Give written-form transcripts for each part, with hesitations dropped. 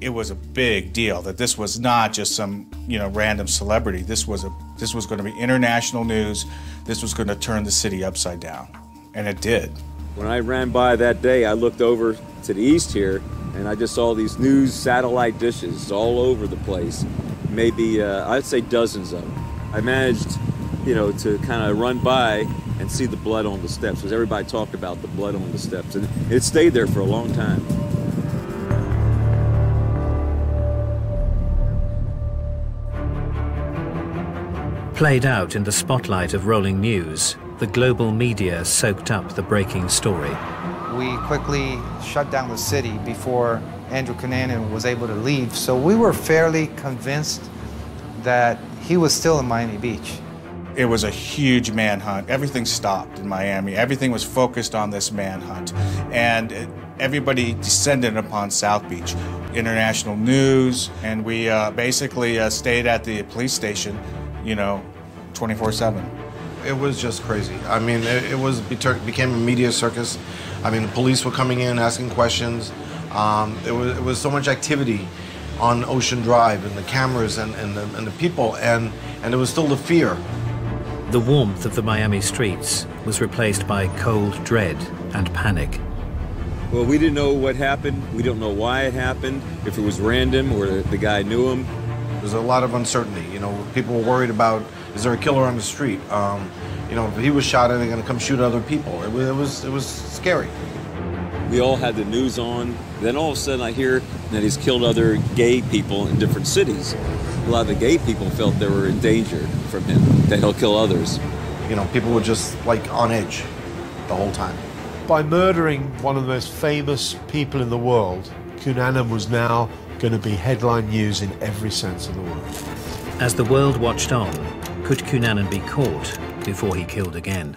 It was a big deal that this was not just some, random celebrity. This was going to be international news. This was going to turn the city upside down, and it did. When I ran by that day, I looked over to the east here, and I just saw these news satellite dishes all over the place. Maybe, I'd say dozens of them. I managed, to kind of run by and see the blood on the steps, because everybody talked about the blood on the steps, and it stayed there for a long time. Played out in the spotlight of rolling news, the global media soaked up the breaking story. We quickly shut down the city before Andrew Cunanan was able to leave, so we were fairly convinced that he was still in Miami Beach. It was a huge manhunt. Everything stopped in Miami. Everything was focused on this manhunt. And everybody descended upon South Beach. International news, and we basically stayed at the police station 24/7. It was just crazy. I mean, it became a media circus. I mean, the police were coming in, asking questions. It was so much activity on Ocean Drive, and the cameras and the people, and there was still the fear. The warmth of the Miami streets was replaced by cold dread and panic. Well, we didn't know what happened. We don't know why it happened, if it was random or the guy knew him. There's a lot of uncertainty. People were worried about, is there a killer on the street? If he was shot, are they going to come shoot other people? It was scary. We all had the news on. Then all of a sudden I hear that he's killed other gay people in different cities. A lot of the gay people felt they were in danger from him, that he'll kill others. People were just like on edge the whole time. By murdering one of the most famous people in the world, Cunanan was now going to be headline news in every sense of the word. As the world watched on, could Cunanan be caught before he killed again?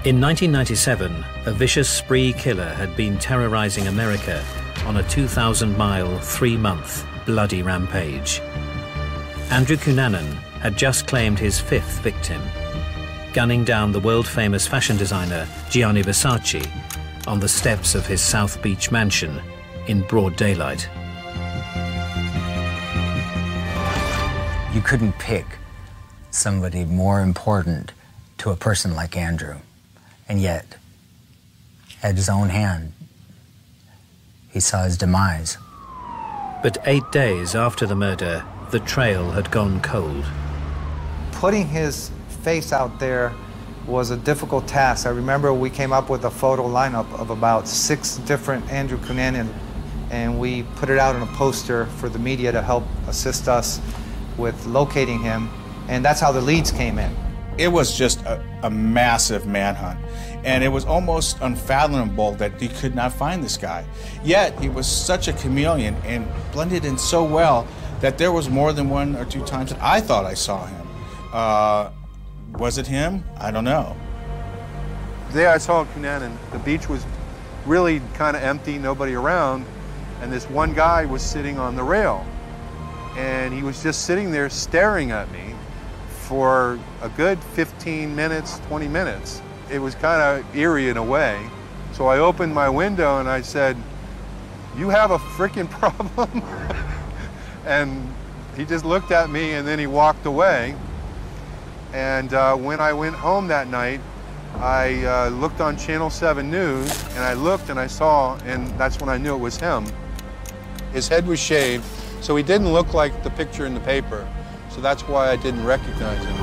In 1997, a vicious spree killer had been terrorizing America on a 2,000-mile, 3-month bloody rampage. Andrew Cunanan had just claimed his 5th victim, gunning down the world-famous fashion designer Gianni Versace on the steps of his South Beach mansion in broad daylight. You couldn't pick somebody more important to a person like Andrew, and yet, at his own hand, he saw his demise. But 8 days after the murder, the trail had gone cold. Putting his face out there was a difficult task. I remember we came up with a photo lineup of about 6 different Andrew Cunanan, and we put it out on a poster for the media to help assist us with locating him, and that's how the leads came in. It was just a massive manhunt, and it was almost unfathomable that he could not find this guy. Yet he was such a chameleon and blended in so well that there was more than 1 or 2 times that I thought I saw him. Was it him? I don't know. The day I saw Cunanan, the beach was really kind of empty, nobody around, and this one guy was sitting on the rail, and he was just sitting there staring at me for a good 15 minutes, 20 minutes. It was kind of eerie in a way. So I opened my window and I said, "You have a freaking problem?" And he just looked at me and then he walked away. And when I went home that night, I looked on Channel 7 News, and I looked and I saw, and that's when I knew it was him. His head was shaved, so he didn't look like the picture in the paper. So that's why I didn't recognize him.